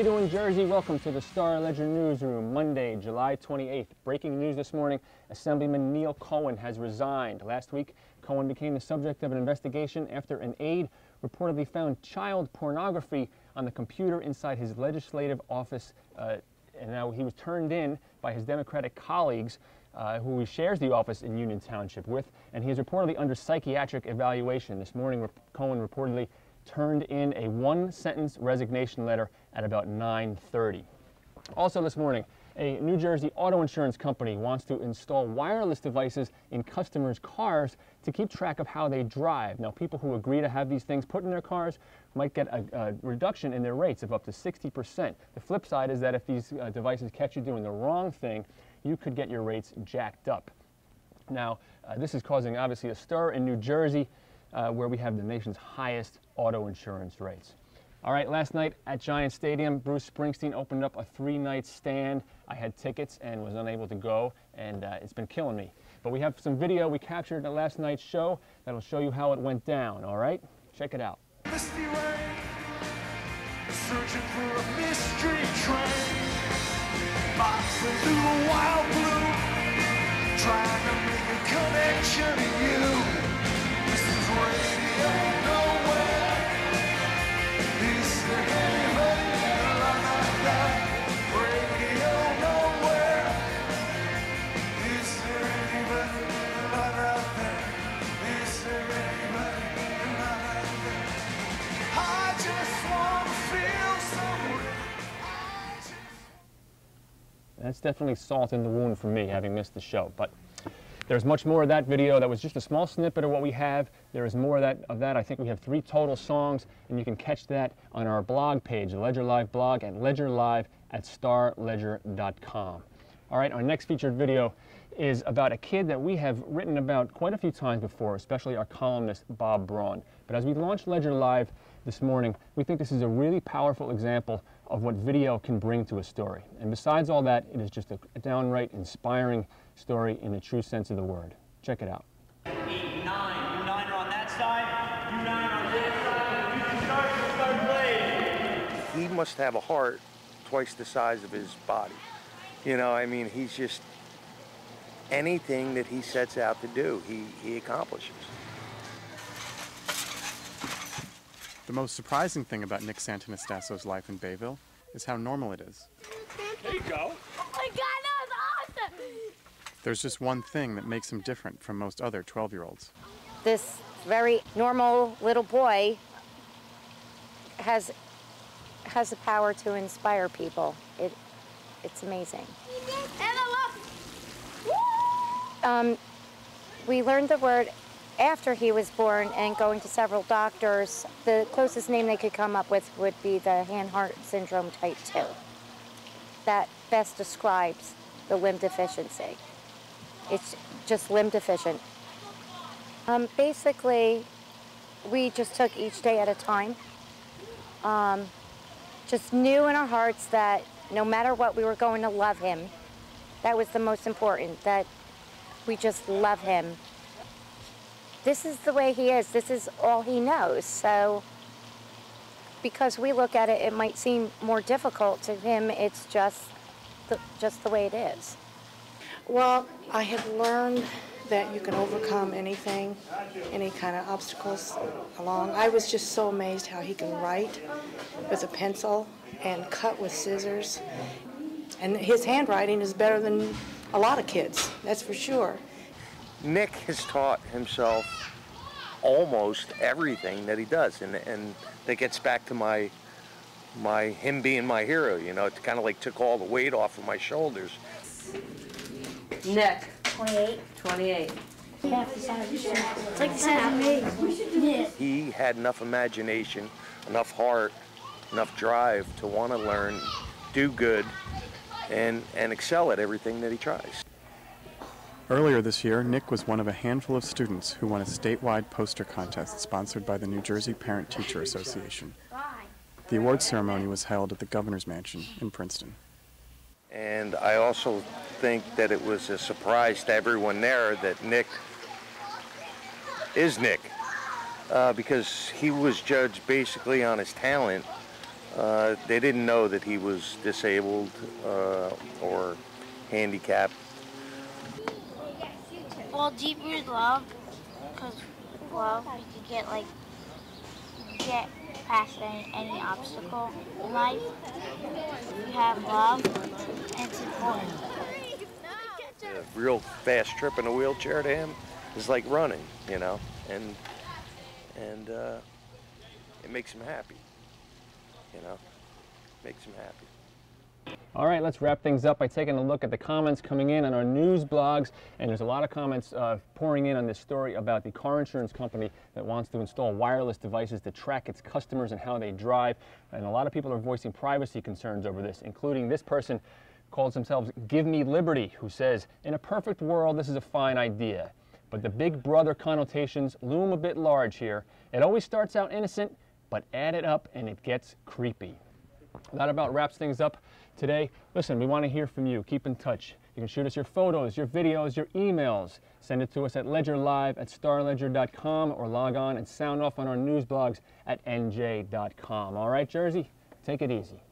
doing, Jersey? Welcome to the Star Ledger Newsroom, Monday, July 28th. Breaking news this morning, Assemblyman Neil Cohen has resigned. Last week, Cohen became the subject of an investigation after an aide reportedly found child pornography on the computer inside his legislative office, and now he was turned in by his Democratic colleagues who he shares the office in Union Township with, and he is reportedly under psychiatric evaluation. This morning, Cohen reportedly turned in a one-sentence resignation letter at about 9:30. Also this morning, a New Jersey auto insurance company wants to install wireless devices in customers' cars to keep track of how they drive. Now, people who agree to have these things put in their cars might get a reduction in their rates of up to 60%. The flip side is that if these devices catch you doing the wrong thing, you could get your rates jacked up. Now, this is causing, obviously, a stir in New Jersey, where we have the nation's highest auto insurance rates. All right, last night at Giant Stadium, Bruce Springsteen opened up a 3-night stand. I had tickets and was unable to go, and it's been killing me. But we have some video we captured at last night's show that'll show you how it went down, all right? Check it out. Misty rain, searching for a mystery train, boxing through the wild blue, trying to make a connection to you. This is radio nowhere. This is heaven, la la la. Radio nowhere. This is heaven, la la la. This is heaven, la la la. I just want to feel somewhere. That's definitely salt in the wound for me, having missed the show. But there's much more of that video. That was just a small snippet of what we have. There is more of that. I think we have 3 total songs, and you can catch that on our blog page, the Ledger Live blog, at ledgerlive@starledger.com. All right, our next featured video is about a kid that we have written about quite a few times before, especially our columnist, Bob Braun. But as we launch Ledger Live this morning, we think this is a really powerful example of what video can bring to a story. And besides all that, it is just a downright inspiring story in the true sense of the word. Check it out. 8, 9. You 9 are on that side. You 9 are on this side. You can start playing. He must have a heart twice the size of his body. You know, I mean, he's just, anything that he sets out to do, he accomplishes. The most surprising thing about Nick Santonastasso's life in Bayville is how normal it is. There you go. Oh my God, that was awesome! There's just one thing that makes him different from most other 12-year-olds. This very normal little boy has the power to inspire people. It's amazing. We learned the word after he was born and going to several doctors. The closest name they could come up with would be the hand-heart syndrome type 2. That best describes the limb deficiency. It's just limb deficient. Basically, we just took each day at a time. Just knew in our hearts that no matter what, we were going to love him. That was the most important, that we just love him. This is the way he is. This is all he knows. So because we look at it, it might seem more difficult. To him, it's just the way it is. Well, I had learned that you can overcome anything, any kind of obstacles along. I was just so amazed how he can write with a pencil and cut with scissors. And his handwriting is better than a lot of kids, that's for sure. Nick has taught himself almost everything that he does, and that gets back to him being my hero. You know, it kind of like took all the weight off of my shoulders. Nick. 28. 28. Half the size of it's like the size of me. Yeah. He had enough imagination, enough heart, enough drive to want to learn, do good, and excel at everything that he tries. Earlier this year, Nick was one of a handful of students who won a statewide poster contest sponsored by the New Jersey Parent-Teacher Association. The awards ceremony was held at the Governor's Mansion in Princeton. And I also think that it was a surprise to everyone there that Nick is Nick, because he was judged basically on his talent, They didn't know that he was disabled or handicapped. Well, deep-rooted love, because love, you can get past any obstacle in life. You have love, and it's important. A real fast trip in a wheelchair to him is like running, you know, and it makes him happy, you know, makes him happy. All right, let's wrap things up by taking a look at the comments coming in on our news blogs. And there's a lot of comments pouring in on this story about the car insurance company that wants to install wireless devices to track its customers and how they drive. And a lot of people are voicing privacy concerns over this, including this person calls themselves Give Me Liberty, who says, in a perfect world, this is a fine idea. But the big brother connotations loom a bit large here. It always starts out innocent, but add it up and it gets creepy. That about wraps things up today. Listen, we want to hear from you. Keep in touch. You can shoot us your photos, your videos, your emails. Send it to us at ledgerlive@starledger.com or log on and sound off on our news blogs at NJ.com. All right, Jersey, take it easy.